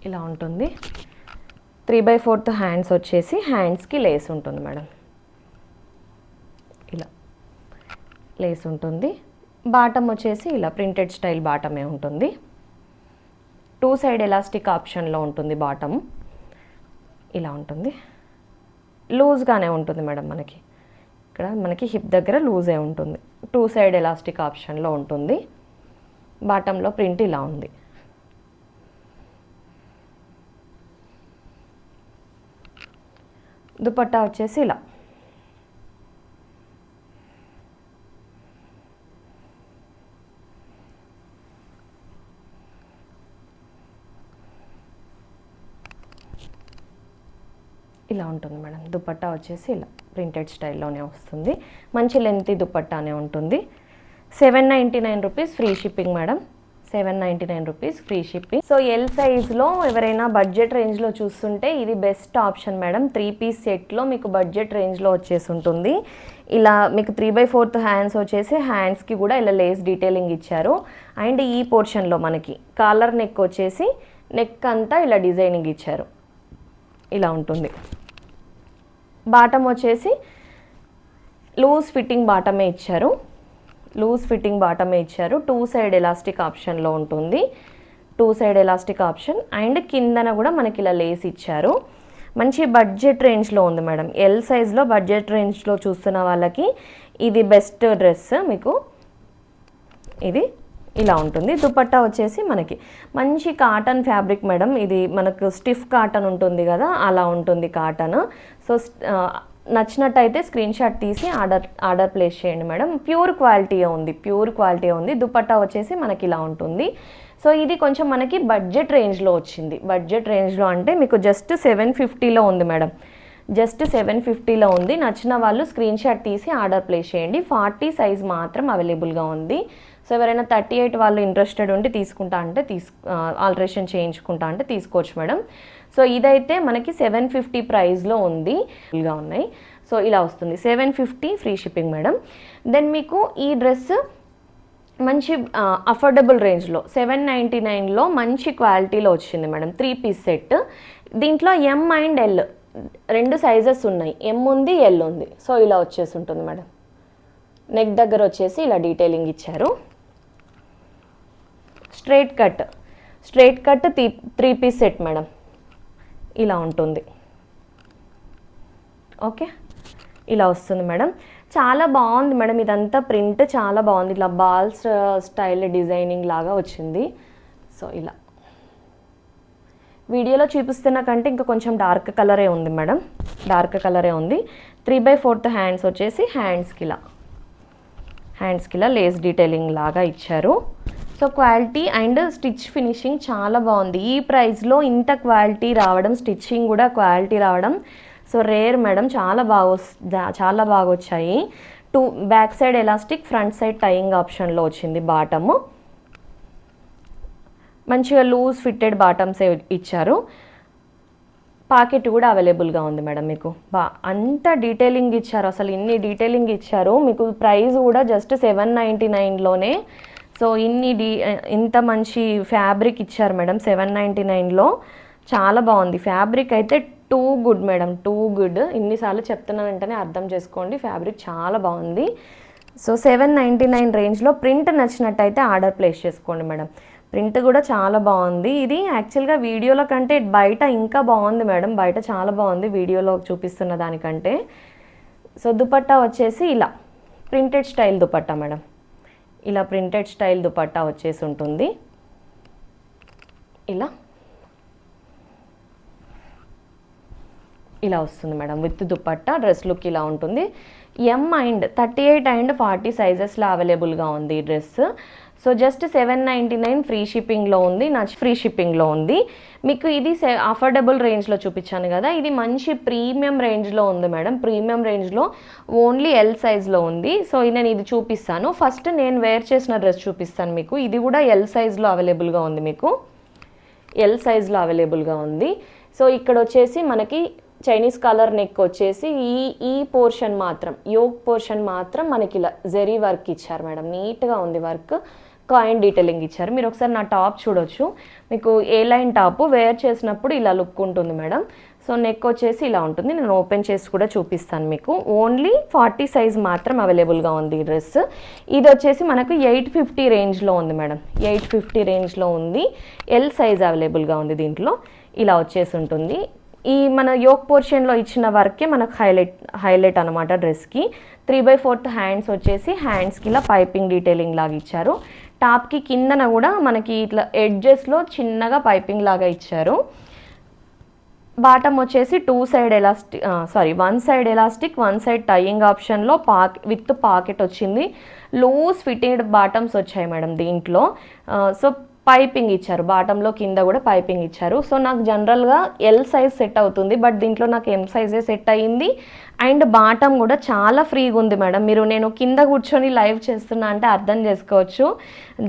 ఇలా ఉంటుంది. 3/4 హ్యాండ్స్ వచ్చేసి హ్యాండ్స్కి లేస్ ఉంటుంది మేడం. ఇలా లేస్ ఉంటుంది. బాటమ్ వచ్చేసి ఇలా ప్రింటెడ్ స్టైల్ బాటమే ఉంటుంది. 2 సైడ్ ఎలాస్టిక్ ఆప్షన్లో ఉంటుంది బాటమ్. ఇలా ఉంటుంది. లూజ్గానే ఉంటుంది మేడం. మనకి ఇక్కడ మనకి హిప్ దగ్గర లూజే ఉంటుంది. 2 సైడ్ ఎలాస్టిక్ ఆప్షన్లో ఉంటుంది. బాటంలో ప్రింట్ ఇలా ఉంది. దుపట్టా వచ్చేసి ఇలా ఇలా ఉంటుంది మేడం. దుపట్టా వచ్చేసి ఇలా ప్రింటెడ్ స్టైల్లోనే వస్తుంది. మంచి లెంత్ దుపట్టానే ఉంటుంది. 799 rupees, free shipping madam. 799 rupees, free shipping. So L సైజ్లో ఎవరైనా బడ్జెట్ రేంజ్లో చూస్తుంటే ఇది బెస్ట్ ఆప్షన్ మేడం. 3 పీస్ సెట్లో మీకు బడ్జెట్ రేంజ్లో వచ్చేసి ఉంటుంది. ఇలా మీకు 3/4 హ్యాండ్స్ వచ్చేసి హ్యాండ్స్కి కూడా ఇలా లేస్ డీటెయిలింగ్ ఇచ్చారు. అండ్ ఈ పోర్షన్లో మనకి కాలర్ నెక్ వచ్చేసి నెక్ అంతా ఇలా డిజైనింగ్ ఇచ్చారు. ఇలా ఉంటుంది. బాటమ్ వచ్చేసి లూజ్ ఫిట్టింగ్ బాటమే ఇచ్చారు. లూజ్ ఫిట్టింగ్ బాటమే ఇచ్చారు. 2 సైడ్ ఎలాస్టిక్ ఆప్షన్లో ఉంటుంది. 2 సైడ్ ఎలాస్టిక్ ఆప్షన్. అండ్ కిందన కూడా మనకి ఇలా లేస్ ఇచ్చారు. మంచి బడ్జెట్ రేంజ్లో ఉంది మేడం. ఎల్ సైజ్లో బడ్జెట్ రేంజ్లో చూస్తున్న వాళ్ళకి ఇది బెస్ట్ డ్రెస్. మీకు ఇది ఇలా ఉంటుంది. దుపట్టా వచ్చేసి మనకి మంచి కాటన్ ఫ్యాబ్రిక్ మేడం. ఇది మనకు స్టిఫ్ కాటన్ ఉంటుంది కదా, అలా ఉంటుంది కాటన్. సో నచ్చినట్టయితే స్క్రీన్ షాట్ తీసి ఆర్డర్ ప్లేస్ చేయండి మేడం. ప్యూర్ క్వాలిటీ ఉంది. దుపట్టా వచ్చేసి మనకి ఇలా ఉంటుంది. సో ఇది కొంచెం మనకి బడ్జెట్ రేంజ్లో వచ్చింది. బడ్జెట్ రేంజ్లో అంటే మీకు జస్ట్ 750లో ఉంది మేడం. జస్ట్ 750లో ఉంది. నచ్చిన వాళ్ళు స్క్రీన్ షాట్ తీసి ఆర్డర్ ప్లేస్ చేయండి. 40 సైజ్ మాత్రం అవైలబుల్గా ఉంది. సో ఎవరైనా 38 వాళ్ళు ఇంట్రెస్టెడ్ ఉండి తీసుకుంటా అంటే ఆల్టరేషన్ చేయించుకుంటా అంటే తీసుకోవచ్చు మేడం. సో ఇదైతే మనకి 750 ప్రైస్లో ఉంది. గా ఉన్నాయి. సో ఇలా వస్తుంది 750, ఫ్రీ షిప్పింగ్ మేడం. దెన్ మీకు ఈ డ్రెస్ మంచి అఫోర్డబుల్ రేంజ్లో 799లో మంచి క్వాలిటీలో వచ్చింది మేడం. 3 piece set. దీంట్లో ఎం అండ్ ఎల్ 2 సైజెస్ ఉన్నాయి. ఎం ఉంది, ఎల్ ఉంది. సో ఇలా వచ్చేసి ఉంటుంది మేడం. నెక్ దగ్గర వచ్చేసి ఇలా డీటెయిలింగ్ ఇచ్చారు. Straight cut 3 piece set madam. ఇలా ఉంటుంది. ఓకే, ఇలా వస్తుంది మేడం. చాలా బాగుంది మేడం. ఇదంతా ప్రింట్ చాలా బాగుంది. ఇట్లా బాల్స్ స్టైల్ డిజైనింగ్ లాగా వచ్చింది. సో ఇలా వీడియోలో చూపిస్తున్న కంటే ఇంకా కొంచెం డార్క్ కలరే ఉంది మేడం. డార్క్ కలరే ఉంది. 3/4 హ్యాండ్స్ వచ్చేసి హ్యాండ్స్కి ఇలా లేస్ డీటెయిలింగ్ లాగా ఇచ్చారు. So quality and stitch finishing చాలా బాగుంది. ఈ ప్రైస్లో ఇంత క్వాలిటీ రావడం, స్టిచ్చింగ్ కూడా క్వాలిటీ రావడం సో రేర్ మేడం. చాలా బాగా వచ్చాయి. Back side elastic, front side tying ఆప్షన్లో వచ్చింది. బాటము మంచిగా లూజ్ ఫిట్టెడ్ బాటమ్సే ఇచ్చారు. పాకెట్ కూడా అవైలబుల్గా ఉంది మేడం. మీకు అంత డీటెయిలింగ్ ఇచ్చారు. అసలు ఇన్ని డీటెయిలింగ్ ఇచ్చారు. మీకు ప్రైస్ కూడా జస్ట్ 799లోనే. సో ఇంత మంచి ఫ్యాబ్రిక్ ఇచ్చారు మేడం 799లో. చాలా బాగుంది ఫ్యాబ్రిక్ అయితే. Too good madam, too good. ఇన్నిసార్లు చెప్తున్నానంటేనే అర్థం చేసుకోండి. ఫ్యాబ్రిక్ చాలా బాగుంది. సో 799 రేంజ్లో ప్రింట్ నచ్చినట్టయితే ఆర్డర్ ప్లేస్ చేసుకోండి మేడం. ప్రింట్ కూడా చాలా బాగుంది. ఇది యాక్చువల్గా వీడియోలో కంటే బయట ఇంకా బాగుంది మేడం. బయట చాలా బాగుంది వీడియోలో చూపిస్తున్న దానికంటే. సో దుపట్టా వచ్చేసి ఇలా ప్రింటెడ్ స్టైల్ దుపట్టా మేడం. ఇలా ప్రింటెడ్ స్టైల్ దుపట్టా వచ్చేసి ఉంటుంది. ఇలా వస్తుంది madam with dupatta. Dress look ఇలా ఉంటుంది. ఎం అండ్ 38 అండ్ 40 సైజెస్లో అవైలబుల్గా ఉంది ఈ డ్రెస్. సో జస్ట్ 799 ఫ్రీ షిప్పింగ్లో ఉంది. మీకు ఇది అఫోర్డబుల్ రేంజ్లో చూపించాను కదా. ఇది మంచి ప్రీమియం రేంజ్లో ఉంది మేడం. ప్రీమియం రేంజ్లో ఓన్లీ ఎల్ సైజ్లో ఉంది. సో నేను ఇది చూపిస్తాను. ఫస్ట్ నేను వేర్ చేసిన డ్రెస్ చూపిస్తాను మీకు. ఇది కూడా ఎల్ సైజ్లో అవైలబుల్గా ఉంది. మీకు ఎల్ సైజ్లో అవైలబుల్గా ఉంది. సో ఇక్కడ వచ్చేసి మనకి చైనీస్ కాలర్ నెక్ వచ్చేసి ఈ పోర్షన్ మాత్రం, యోక్ పోర్షన్ మాత్రం మనకి ఇలా జెరీ వర్క్ ఇచ్చారు మేడం. నీట్గా ఉంది వర్క్. కాయిన్ డీటెయిలింగ్ ఇచ్చారు. మీరు ఒకసారి నా టాప్ చూడొచ్చు. మీకు ఏ లైన్ టాప్ వేర్ చేసినప్పుడు ఇలా లుక్ ఉంటుంది మేడం. సో నెక్ వచ్చేసి ఇలా ఉంటుంది. నేను ఓపెన్ చేసి కూడా చూపిస్తాను మీకు. ఓన్లీ 40 సైజ్ మాత్రం అవైలబుల్గా ఉంది ఈ డ్రెస్. ఇది వచ్చేసి మనకు 850 రేంజ్లో ఉంది మేడం. 850 రేంజ్లో ఉంది. ఎల్ సైజ్ అవైలబుల్గా ఉంది. దీంట్లో ఇలా వచ్చేసి ఉంటుంది. ఈ మన యోక్ పోర్షన్లో ఇచ్చిన వర్కే మనకు హైలైట్ అనమాట డ్రెస్కి. 3/4 హ్యాండ్స్ వచ్చేసి హ్యాండ్స్కి ఇలా పైపింగ్ డీటెయిలింగ్ లాగా ఇచ్చారు. టాప్కి కిందన కూడా మనకి ఇట్లా ఎడ్జెస్లో చిన్నగా పైపింగ్ లాగా ఇచ్చారు. బాటమ్ వచ్చేసి 1 సైడ్ ఎలాస్టిక్ 1 సైడ్ టైయింగ్ ఆప్షన్లో విత్ పాకెట్ వచ్చింది. లూజ్ ఫిటెడ్ బాటమ్స్ వచ్చాయి మేడం దీంట్లో. సో పైపింగ్ ఇచ్చారు. బాటంలో కింద కూడా పైపింగ్ ఇచ్చారు. సో నాకు జనరల్గా ఎల్ సైజ్ సెట్ అవుతుంది. బట్ దీంట్లో నాకు ఎం సైజే సెట్ అయ్యింది. అండ్ బాటమ్ కూడా చాలా ఫ్రీగా ఉంది మేడం. నేను కింద కూర్చొని లైవ్ చేస్తున్నా అంటే అర్థం చేసుకోవచ్చు.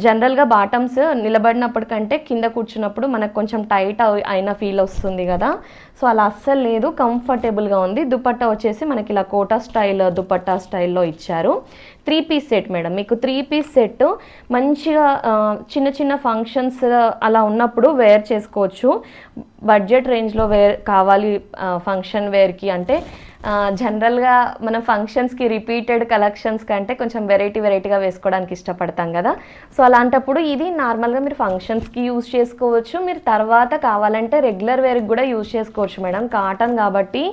జనరల్గా బాటమ్స్ నిలబడినప్పటికంటే కింద కూర్చున్నప్పుడు మనకు కొంచెం టైట్ అయిన ఫీల్ వస్తుంది కదా. సో అలా అస్సలు లేదు, కంఫర్టబుల్గా ఉంది. దుపట్టా వచ్చేసి మనకి ఇలా కోటా స్టైల్ దుపట్టా స్టైల్లో ఇచ్చారు. 3 పీస్ సెట్ మేడం. మీకు 3 పీస్ సెట్ మంచిగా చిన్న ఫంక్షన్స్ అలా ఉన్నప్పుడు వేర్ చేసుకోవచ్చు. బడ్జెట్ రేంజ్లో కావాలి ఫంక్షన్ వేర్కి అంటే జనరల్గా మన ఫంక్షన్స్కి రిపీటెడ్ కలెక్షన్స్ కంటే కొంచెం వెరైటీగా వేసుకోవడానికి ఇష్టపడతాం కదా. సో అలాంటప్పుడు ఇది నార్మల్గా మీరు ఫంక్షన్స్కి యూజ్ చేసుకోవచ్చు. మీరు తర్వాత కావాలంటే రెగ్యులర్ వేర్కి కూడా యూజ్ చేసుకోవచ్చు మేడం. కాటన్ కాబట్టి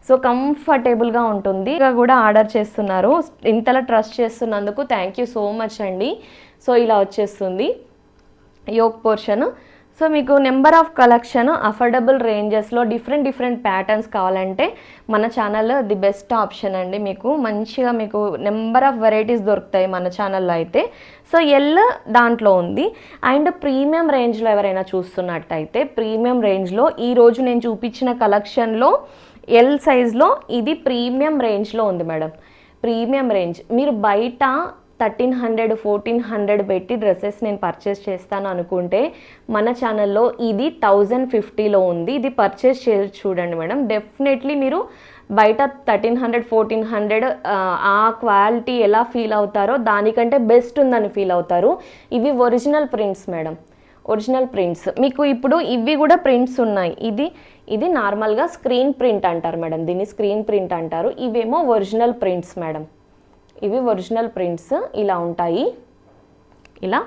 సో కంఫర్టబుల్గా ఉంటుంది. కూడా ఆర్డర్ చేస్తున్నారు. ఇంతలా ట్రస్ట్ చేస్తున్నందుకు థ్యాంక్ యూ సో మచ్ అండి. సో ఇలా వచ్చేస్తుంది యోక్ పోర్షన్. సో మీకు నెంబర్ ఆఫ్ కలెక్షన్ అఫోర్డబుల్ రేంజెస్లో డిఫరెంట్ ప్యాటర్న్స్ కావాలంటే మన ఛానల్ ది బెస్ట్ ఆప్షన్ అండి. మీకు మంచిగా మీకు నెంబర్ ఆఫ్ వెరైటీస్ దొరుకుతాయి మన ఛానల్లో అయితే. సో ఎల్ దాంట్లో ఉంది. అండ్ ప్రీమియం రేంజ్లో ఎవరైనా చూస్తున్నట్టయితే ప్రీమియం రేంజ్లో ఈరోజు నేను చూపించిన కలెక్షన్లో ఎల్ సైజ్లో ఇది ప్రీమియం రేంజ్లో ఉంది మేడం. ప్రీమియం రేంజ్ మీరు బయట 1300 1400 పెట్టి డ్రెస్సెస్ నేను పర్చేస్ చేస్తాను అనుకుంటే మన ఛానల్లో ఇది 1050లో ఉంది. ఇది పర్చేస్ చేసి చూడండి మేడం. డెఫినెట్లీ మీరు బయట 1300 1400 ఆ క్వాలిటీ ఎలా ఫీల్ అవుతారో దానికంటే బెస్ట్ ఉందని ఫీల్ అవుతారు. ఇవి original prints madam, original prints. మీకు ఇప్పుడు ఇవి కూడా ప్రింట్స్ ఉన్నాయి. ఇది నార్మల్గా స్క్రీన్ ప్రింట్ అంటారు మేడం, దీన్ని స్క్రీన్ ప్రింట్ అంటారు. ఇవేమో ఒరిజినల్ ప్రింట్స్ మేడం, ఇవి ఒరిజినల్ ప్రింట్స్ ఇలా ఉంటాయి. ఇలా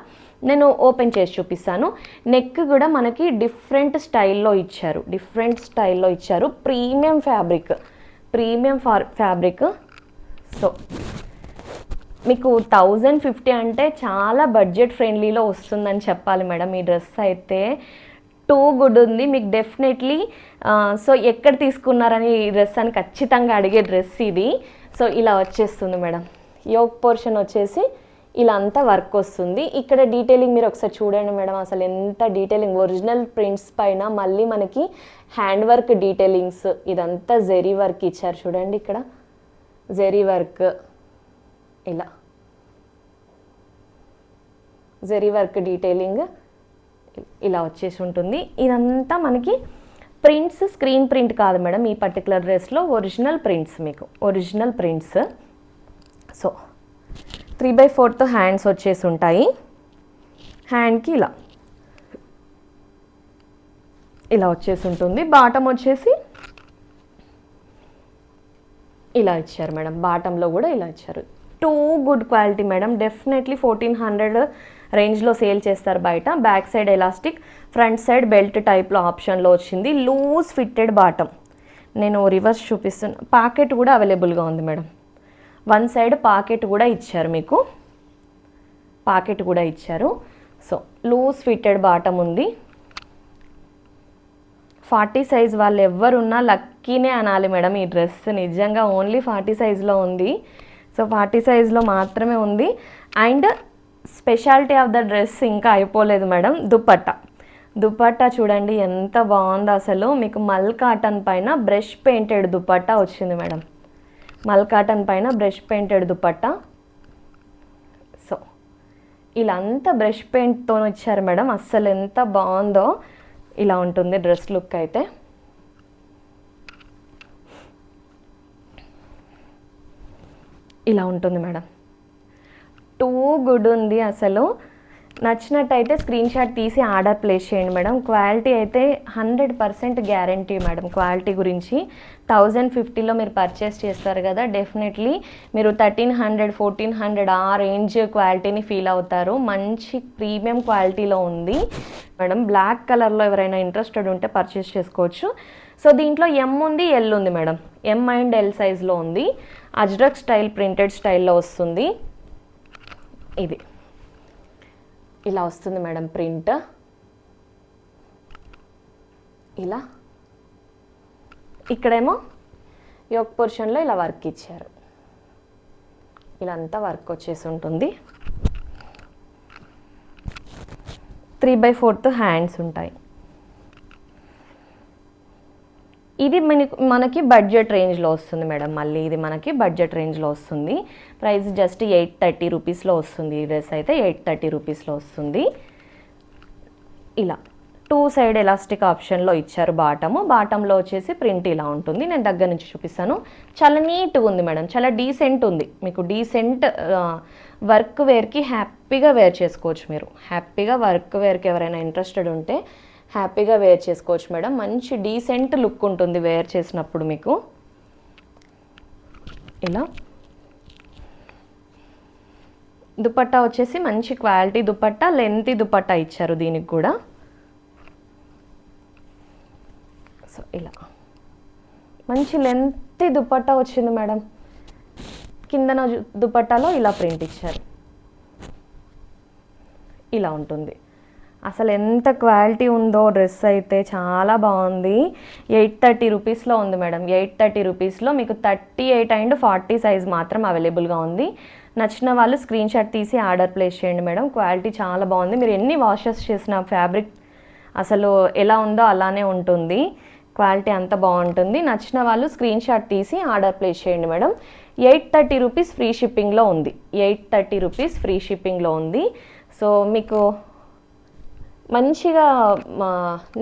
నేను ఓపెన్ చేసి చూపిస్తాను. నెక్ కూడా మనకి డిఫరెంట్ స్టైల్లో ఇచ్చారు, ప్రీమియం ఫ్యాబ్రిక్. సో మీకు 1050 అంటే చాలా బడ్జెట్ ఫ్రెండ్లీలో వస్తుందని చెప్పాలి మేడం. ఈ డ్రెస్ అయితే టూ గుడ్ ఉంది మీకు డెఫినెట్లీ. సో ఎక్కడ తీసుకున్నారని ఈ డ్రెస్ అని ఖచ్చితంగా అడిగే డ్రెస్ ఇది. సో ఇలా వచ్చేస్తుంది మేడం. యోక్ పోర్షన్ వచ్చేసి ఇలా అంతా వర్క్ వస్తుంది. ఇక్కడ డీటెయిలింగ్ మీరు ఒకసారి చూడండి మేడం, అసలు ఎంత డీటెయిలింగ్. ఒరిజినల్ ప్రింట్స్ పైన మళ్ళీ మనకి హ్యాండ్ వర్క్ డీటెయిలింగ్స్, ఇదంతా జెరీ వర్క్ ఇచ్చారు చూడండి. ఇక్కడ జెరీ వర్క్, ఇలా జెరీ వర్క్ డీటెయిలింగ్ ఇలా వచ్చేసి ఉంటుంది. ఇదంతా మనకి ప్రింట్స్, స్క్రీన్ ప్రింట్ కాదు మేడం ఈ పర్టికులర్ డ్రెస్లో, ఒరిజినల్ ప్రింట్స్, మీకు ఒరిజినల్ ప్రింట్స్. సో 3/4 హ్యాండ్స్ వచ్చేసి ఉంటాయి. హ్యాండ్కి ఇలా వచ్చేసి ఉంటుంది. బాటమ్ వచ్చేసి ఇలా ఇచ్చారు మేడం, బాటంలో కూడా ఇలా ఇచ్చారు. Too good quality madam. Definitely 1400 రేంజ్లో సేల్ చేస్తారు బయట. Back side elastic, front side belt టైప్లో ఆప్షన్లో వచ్చింది. Loose fitted bottom. నేను రివర్స్ చూపిస్తున్నా. పాకెట్ కూడా అవైలబుల్గా ఉంది మేడం. వన్ సైడ్ పాకెట్ కూడా ఇచ్చారు మీకు, పాకెట్ కూడా ఇచ్చారు. సో లూజ్ ఫిట్టెడ్ బాటమ్ ఉంది. 40 సైజ్ వాళ్ళు ఎవరున్నా లక్కీనే అనాలి మేడం. ఈ డ్రెస్ నిజంగా ఓన్లీ 40 సైజ్లో ఉంది. సో 40 సైజ్లో మాత్రమే ఉంది. And speciality of the dress ఇంకా అయిపోలేదు మేడం. దుపట్టా చూడండి ఎంత బాగుందో అసలు. మీకు మల్ కాటన్ పైన బ్రష్ పెయింటెడ్ దుపట్టా వచ్చింది మేడం. మల్ కాటన్ పైన బ్రష్ పెయింటెడ్ దుపట్టా. సో ఇలా అంతా బ్రష్ పెయింట్తో ఇచ్చారు మేడం. అస్సలు ఎంత బాగుందో. ఇలా ఉంటుంది డ్రెస్ లుక్ అయితే. ఇలా ఉంటుంది మేడం. టూ గుడ్ ఉంది అసలు. నచ్చినట్టయితే స్క్రీన్ షాట్ తీసి ఆర్డర్ ప్లేస్ చేయండి మేడం. క్వాలిటీ అయితే 100% గ్యారంటీ మేడం. క్వాలిటీ గురించి 1050లో మీరు పర్చేస్ చేస్తారు కదా, డెఫినెట్లీ మీరు 1300 1400 ఆ రేంజ్ క్వాలిటీని ఫీల్ అవుతారు. మంచి ప్రీమియం క్వాలిటీలో ఉంది మేడం. బ్లాక్ కలర్లో ఎవరైనా ఇంట్రెస్టెడ్ ఉంటే పర్చేస్ చేసుకోవచ్చు. సో దీంట్లో ఎం ఉంది, ఎల్ ఉంది మేడం. ఎం అండ్ ఎల్ సైజ్లో ఉంది. అజ్రక్ స్టైల్ ప్రింటెడ్ స్టైల్లో వస్తుంది. ఇది ఇలా వస్తుంది మేడం ప్రింట్. ఇలా ఇక్కడేమో యోక్ పోర్షన్లో ఇలా వర్క్ ఇచ్చారు. ఇలా అంతా వర్క్ వచ్చేసి ఉంటుంది. 3/4 హ్యాండ్స్ ఉంటాయి. ఇది మనకి బడ్జెట్ రేంజ్లో వస్తుంది మేడం. మళ్ళీ ఇది మనకి బడ్జెట్ రేంజ్లో వస్తుంది. ప్రైస్ జస్ట్ 830 రూపీస్లో వస్తుంది. ఈ డ్రెస్ అయితే 830 రూపీస్లో వస్తుంది. ఇలా 2 సైడ్ ఎలాస్టిక్ ఆప్షన్లో ఇచ్చారు. బాటంలో వచ్చేసి ప్రింట్ ఇలా ఉంటుంది. నేను దగ్గర నుంచి చూపిస్తాను. చాలా నీట్గా ఉంది మేడం, చాలా డీసెంట్ ఉంది. మీకు డీసెంట్ వర్క్ వేర్కి హ్యాపీగా వేర్ చేసుకోవచ్చు. మీరు హ్యాపీగా వర్క్ వేర్కి ఎవరైనా ఇంట్రెస్టెడ్ ఉంటే హ్యాపీగా వేర్ చేసుకోవచ్చు మేడం. మంచి డీసెంట్ లుక్ ఉంటుంది వేర్ చేసినప్పుడు మీకు. ఇలా దుపట్టా వచ్చేసి మంచి క్వాలిటీ దుపట్టా, లెంతీ దుపట్టా ఇచ్చారు దీనికి కూడా. సో ఇలా మంచి లెంతీ దుపట్టా వచ్చింది మేడం. కిందన దుపట్టాలో ఇలా ప్రింట్ ఇచ్చారు. ఇలా ఉంటుంది. అసలు ఎంత క్వాలిటీ ఉందో డ్రెస్ అయితే చాలా బాగుంది. 830 రూపీస్లో ఉంది మేడం. 830 రూపీస్లో మీకు 38 అండ్ 40 సైజ్ మాత్రం అవైలబుల్గా ఉంది. నచ్చిన వాళ్ళు స్క్రీన్ షాట్ తీసి ఆర్డర్ ప్లేస్ చేయండి మేడం. క్వాలిటీ చాలా బాగుంది. మీరు ఎన్ని వాషెస్ చేసిన ఫ్యాబ్రిక్ అసలు ఎలా ఉందో అలానే ఉంటుంది. క్వాలిటీ అంత బాగుంటుంది. నచ్చిన వాళ్ళు స్క్రీన్ షాట్ తీసి ఆర్డర్ ప్లేస్ చేయండి మేడం. 830 రూపీస్ ఫ్రీ షిప్పింగ్లో ఉంది. 830 రూపీస్ ఫ్రీ షిప్పింగ్లో ఉంది. సో మీకు మంచిగా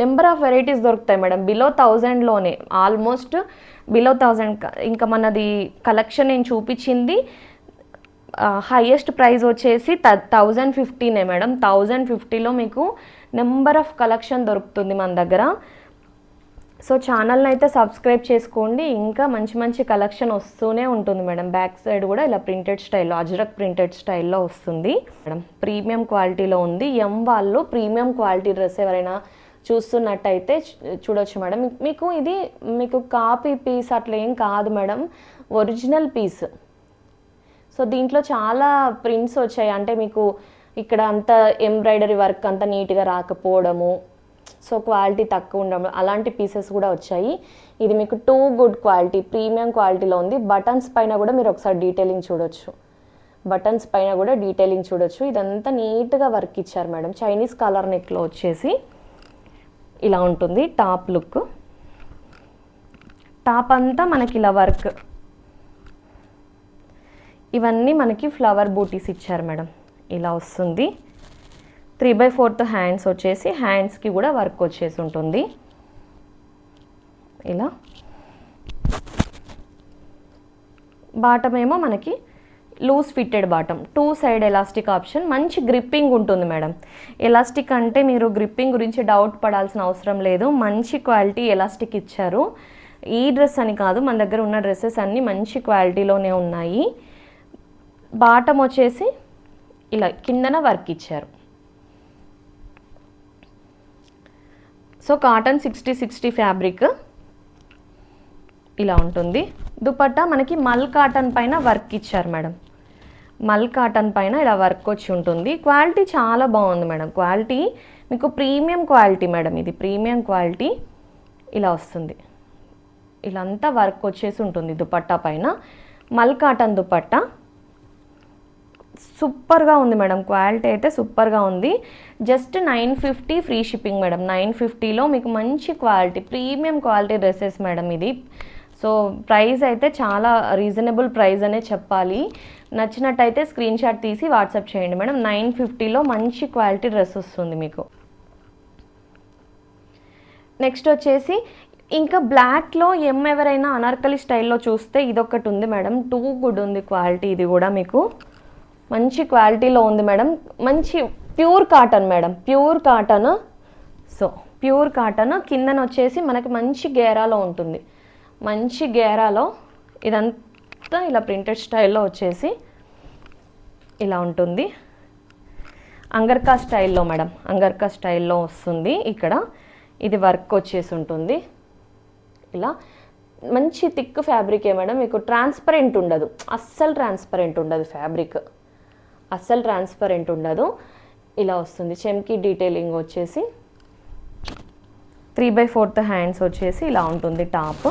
నెంబర్ ఆఫ్ వెరైటీస్ దొరుకుతాయి మేడం. బిలో 1000లోనే, ఆల్మోస్ట్ బిలో 1000. ఇంకా మనది కలెక్షన్ నేను చూపించింది హైయెస్ట్ ప్రైస్ వచ్చేసి 1050నే మేడం. 1050లో మీకు నెంబర్ ఆఫ్ కలెక్షన్ దొరుకుతుంది మన దగ్గర. సో ఛానల్ని అయితే సబ్స్క్రైబ్ చేసుకోండి. ఇంకా మంచి మంచి కలెక్షన్ వస్తూనే ఉంటుంది మేడం. బ్యాక్ సైడ్ కూడా ఇలా ప్రింటెడ్ స్టైల్లో, అజ్రక్ ప్రింటెడ్ స్టైల్లో వస్తుంది మేడం. ప్రీమియం క్వాలిటీలో ఉంది. వాళ్ళు ప్రీమియం క్వాలిటీ డ్రెస్ ఎవరైనా చూస్తున్నట్టయితే చూడొచ్చు మేడం. మీకు ఇది మీకు కాపీ పీస్ అట్లా ఏం కాదు మేడం, ఒరిజినల్ పీస్. సో దీంట్లో చాలా ప్రింట్స్ వచ్చాయి. అంటే మీకు ఇక్కడ అంత ఎంబ్రాయిడరీ వర్క్ అంత నీట్గా రాకపోవడము, సో క్వాలిటీ తక్కువ ఉండడం, అలాంటి పీసెస్ కూడా వచ్చాయి. ఇది మీకు టూ గుడ్ క్వాలిటీ, ప్రీమియం క్వాలిటీలో ఉంది. బటన్స్ పైన కూడా మీరు ఒకసారి డీటెయిలింగ్ చూడొచ్చు. బటన్స్ పైన కూడా డీటెయిలింగ్ చూడొచ్చు. ఇదంతా నీట్గా వర్క్ ఇచ్చారు మేడం. చైనీస్ కాలర్ నెక్లో వచ్చేసి ఇలా ఉంటుంది టాప్ లుక్. టాప్ అంతా మనకి ఇలా వర్క్, ఇవన్నీ మనకి ఫ్లవర్ బూటీస్ ఇచ్చారు మేడం. ఇలా వస్తుంది. 3/4 హ్యాండ్స్ వచ్చేసి, హ్యాండ్స్కి కూడా వర్క్ వచ్చేసి ఉంటుంది. ఇలా బాటమ్ ఏమో మనకి loose fitted bottom, 2 side elastic option. మంచి గ్రిప్పింగ్ ఉంటుంది మేడం. ఎలాస్టిక్ అంటే మీరు గ్రిప్పింగ్ గురించి డౌట్ పడాల్సిన అవసరం లేదు. మంచి క్వాలిటీ ఎలాస్టిక్ ఇచ్చారు. ఈ డ్రెస్ అని కాదు, మన దగ్గర ఉన్న డ్రెస్సెస్ అన్నీ మంచి క్వాలిటీలోనే ఉన్నాయి. బాటమ్ వచ్చేసి ఇలా కిందన వర్క్ ఇచ్చారు. సో కాటన్ 60/60 ఫ్యాబ్రిక్ ఇలా ఉంటుంది. దుపట్టా మనకి మల్ కాటన్ పైన వర్క్ ఇచ్చారు మేడం. మల్ కాటన్ పైన ఇలా వర్క్ వచ్చి ఉంటుంది. క్వాలిటీ చాలా బాగుంది మేడం. క్వాలిటీ మీకు ప్రీమియం క్వాలిటీ మేడం. ఇది ప్రీమియం క్వాలిటీ. ఇలా వస్తుంది. ఇలా అంతా వర్క్ వచ్చేసి ఉంటుంది దుపట్టా పైన. మల్ కాటన్ దుపట్టా సూపర్గా ఉంది మేడం. క్వాలిటీ అయితే సూపర్గా ఉంది. Just 950 free shipping madam. 950లో మీకు మంచి quality, premium quality dresses madam ఇది. సో ప్రైస్ అయితే చాలా రీజనబుల్ ప్రైస్ అనే చెప్పాలి. నచ్చినట్టయితే స్క్రీన్ షాట్ తీసి వాట్సాప్ చేయండి మేడం. 950లో మంచి క్వాలిటీ డ్రెస్ వస్తుంది మీకు. నెక్స్ట్ వచ్చేసి ఇంకా బ్లాక్లో ఎవరైనా అనార్కలి స్టైల్లో చూస్తే ఇదొకటి ఉంది మేడం. టూ గుడ్ ఉంది క్వాలిటీ. ఇది కూడా మీకు మంచి క్వాలిటీలో ఉంది మేడం. మంచి pure cotton madam. Pure cotton. So pure cotton కిందన వచ్చేసి మనకి మంచి గేరాలో ఉంటుంది. మంచి గేరాలో ఇదంతా ఇలా ప్రింటెడ్ స్టైల్లో వచ్చేసి ఇలా ఉంటుంది. అంగర్కా స్టైల్లో మేడం. అంగర్కా స్టైల్లో వస్తుంది. ఇక్కడ ఇది వర్క్ వచ్చేసి ఉంటుంది. ఇలా మంచి థిక్ ఫ్యాబ్రికే మేడం. మీకు ట్రాన్స్పరెంట్ ఉండదు, అస్సలు ట్రాన్స్పరెంట్ ఉండదు ఫ్యాబ్రిక్, అస్సలు ట్రాన్స్పరెంట్ ఉండదు. ఇలా వస్తుంది. చెమ్కి డీటెయిలింగ్ వచ్చేసి 3/4 హ్యాండ్స్ వచ్చేసి ఇలా ఉంటుంది టాప్.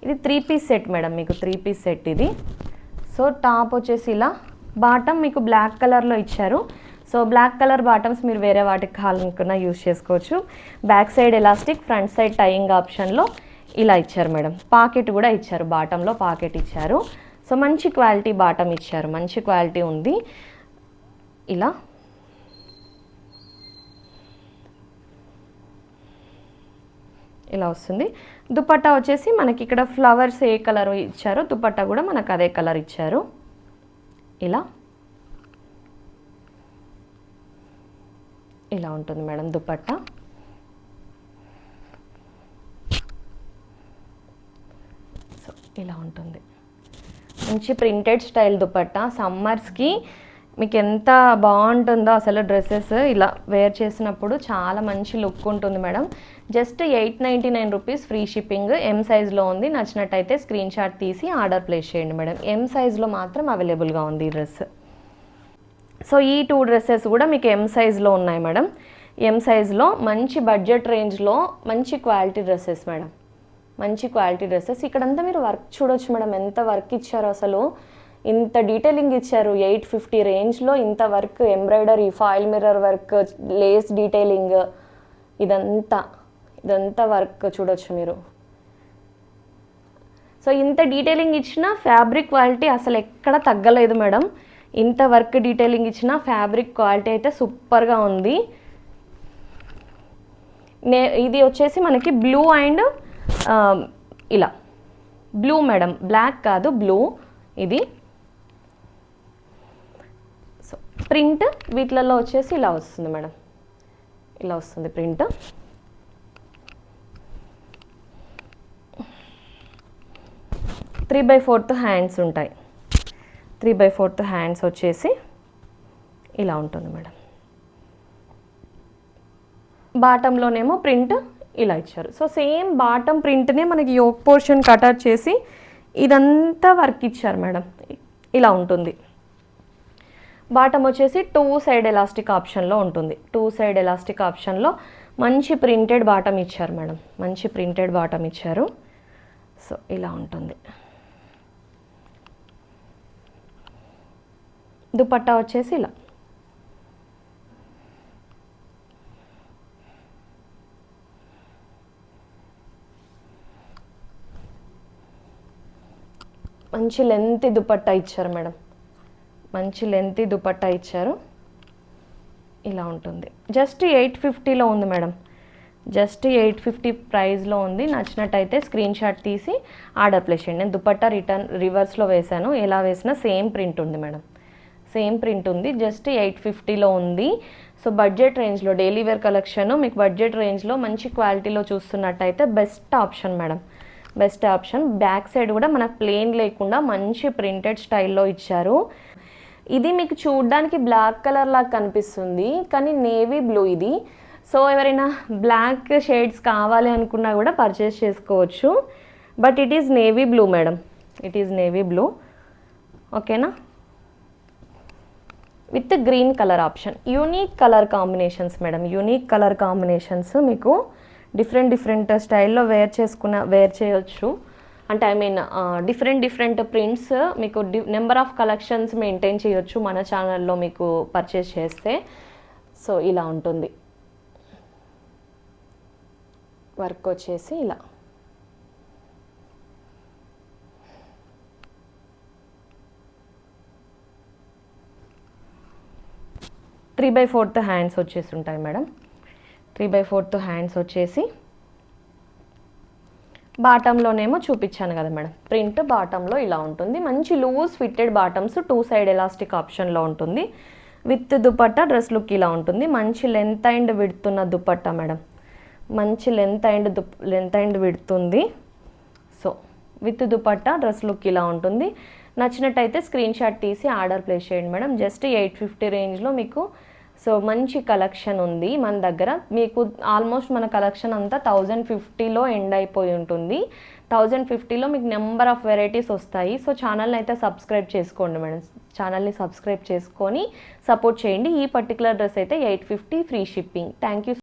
ఇది 3 పీస్ సెట్ మేడం. మీకు 3 పీస్ సెట్ ఇది. సో టాప్ వచ్చేసి ఇలా, బాటమ్ మీకు బ్లాక్ కలర్లో ఇచ్చారు. సో బ్లాక్ కలర్ బాటమ్స్ మీరు వేరే వాటికి కావాలనుకున్నా యూజ్ చేసుకోవచ్చు. Back side elastic, front side tying ఆప్షన్లో ఇలా ఇచ్చారు మేడం. పాకెట్ కూడా ఇచ్చారు, బాటంలో పాకెట్ ఇచ్చారు. సో మంచి క్వాలిటీ బాటమ్ ఇచ్చారు. మంచి క్వాలిటీ ఉంది. ఇలా ఇలా వస్తుంది. దుపట్టా వచ్చేసి మనకి ఇక్కడ ఫ్లవర్స్ ఏ కలర్ ఇచ్చారో దుపట్టా కూడా మనకు అదే కలర్ ఇచ్చారు. ఇలా ఇలా ఉంటుంది మేడం దుపట్టా. సో ఇలా ఉంటుంది. మంచి ప్రింటెడ్ స్టైల్ దుపట్టా. సమ్మర్స్కి మీకు ఎంత బాగుంటుందో అసలు డ్రెస్సెస్ ఇలా వేర్ చేసినప్పుడు చాలా మంచి లుక్ ఉంటుంది madam. Just 899 rupees free shipping. M సైజ్లో ఉంది. నచ్చినట్టయితే స్క్రీన్ షాట్ తీసి ఆర్డర్ ప్లేస్ చేయండి మేడం. ఎం సైజ్లో మాత్రం అవైలబుల్గా ఉంది ఈ డ్రెస్. సో ఈ 2 డ్రెస్సెస్ కూడా మీకు ఎం సైజ్లో ఉన్నాయి మేడం. ఎం సైజ్లో మంచి బడ్జెట్ రేంజ్లో మంచి క్వాలిటీ డ్రెస్సెస్ మేడం. మంచి క్వాలిటీ డ్రెస్సెస్. ఇక్కడంతా మీరు వర్క్ చూడొచ్చు మేడం. ఎంత వర్క్ ఇచ్చారో అసలు, ఇంత డీటెయిలింగ్ ఇచ్చారు. 850 రేంజ్లో ఇంత work, embroidery, foil mirror work, Lay's detailing, ఇదంతా వర్క్ చూడొచ్చు మీరు. సో ఇంత డీటెయిలింగ్ ఇచ్చిన ఫ్యాబ్రిక్ క్వాలిటీ అసలు ఎక్కడ తగ్గలేదు మేడం. ఇంత వర్క్ డీటెయిలింగ్ ఇచ్చిన ఫ్యాబ్రిక్ క్వాలిటీ అయితే సూపర్గా ఉంది. ఇది వచ్చేసి మనకి బ్లూ అండ్ ఇలా బ్లూ మేడం, బ్లాక్ కాదు బ్లూ. ఇది సో ప్రింట్ వీటిలలో వచ్చేసి ఇలా వస్తుంది మేడం, ఇలా వస్తుంది print. Three by fourth hands ఉంటాయి. 3/4 హ్యాండ్స్ వచ్చేసి ఇలా ఉంటుంది మేడం. బాటంలోనేమో ప్రింట్ ఇలా ఇచ్చారు. సో సేమ్ బాటమ్ ప్రింట్నే మనకి యోక్ పోర్షన్ కట్ చేసి ఇదంతా వర్క్ ఇచ్చారు మేడం. ఇలా ఉంటుంది. బాటమ్ వచ్చేసి 2 సైడ్ ఎలాస్టిక్ ఆప్షన్లో ఉంటుంది. 2 సైడ్ ఎలాస్టిక్ ఆప్షన్లో మంచి ప్రింటెడ్ బాటమ్ ఇచ్చారు మేడం, మంచి ప్రింటెడ్ బాటమ్ ఇచ్చారు. సో ఇలా ఉంటుంది. దుపట్టా వచ్చేసి ఇలా మంచి లెంత్ దుపట్టా ఇచ్చారు మేడం, మంచి లెంత్ దుపట్టా ఇచ్చారు. ఇలా ఉంటుంది. జస్ట్ 850లో ఉంది మేడం, జస్ట్ 850 ప్రైస్లో ఉంది. నచ్చినట్టయితే స్క్రీన్ షాట్ తీసి ఆర్డర్ ప్లేస్ చేయండి. నేను దుపట్టా రివర్స్లో వేసాను, ఎలా వేసినా సేమ్ ప్రింట్ ఉంది మేడం, సేమ్ ప్రింట్ ఉంది. జస్ట్ 850లో ఉంది. సో బడ్జెట్ రేంజ్లో డైలీ వేర్ కలెక్షన్ మీకు బడ్జెట్ రేంజ్లో మంచి క్వాలిటీలో చూస్తున్నట్టయితే best option madam, best option. Back side కూడా మనకు ప్లెయిన్ లేకుండా మంచి ప్రింటెడ్ స్టైల్లో ఇచ్చారు. ఇది మీకు చూడడానికి బ్లాక్ కలర్ లాగా కనిపిస్తుంది, కానీ నేవీ బ్లూ ఇది. సో ఎవరైనా బ్లాక్ షేడ్స్ కావాలి అనుకున్నా కూడా పర్చేస్ చేసుకోవచ్చు. But it is navy blue madam, it is navy blue. ఓకేనా, with green colour option. Unique colour combinations madam, unique colour combinations. మీకు డిఫరెంట్ స్టైల్లో వేర్ చేయొచ్చు. అంటే ఐ మీన్ డిఫరెంట్ ప్రింట్స్ మీకు నెంబర్ ఆఫ్ కలెక్షన్స్ మెయింటైన్ చేయొచ్చు మన ఛానల్లో మీకు పర్చేస్ చేస్తే. సో ఇలా ఉంటుంది. వర్క్ వచ్చేసి ఇలా త్రీ బై ఫోర్త్ హ్యాండ్స్ వచ్చేసి ఉంటాయి మేడం. 3/4 హ్యాండ్స్ వచ్చేసి బాటంలోనేమో చూపించాను కదా మేడం, ప్రింట్ బాటంలో ఇలా ఉంటుంది. మంచి loose fitted bottoms, 2 side elastic ఆప్షన్లో ఉంటుంది. విత్ దుపట్టా డ్రెస్ లుక్ ఇలా ఉంటుంది. మంచి లెంత్ అండ్ విడ్త్ ఉన్న దుపట్టా మేడం, మంచి లెంత్ అండ్ విడ్త్ ఉంది. So with dupatta dress look ఇలా ఉంటుంది. నచ్చినట్టయితే స్క్రీన్ షాట్ తీసి ఆర్డర్ ప్లేస్ చేయండి మేడం. జస్ట్ 850 రేంజ్లో మీకు సో మంచి కలెక్షన్ ఉంది మన దగ్గర. మీకు ఆల్మోస్ట్ మన కలెక్షన్ అంతా 1050లో ఎండ్ అయిపోయి ఉంటుంది. 1050లో మీకు నెంబర్ ఆఫ్ వెరైటీస్ వస్తాయి. సో ఛానల్ని అయితే సబ్స్క్రైబ్ చేసుకోండి మేడం, ఛానల్ని సబ్స్క్రైబ్ చేసుకొని సపోర్ట్ చేయండి. ఈ పర్టికులర్ డ్రెస్ అయితే 850 ఫ్రీ షిప్పింగ్. Thank you.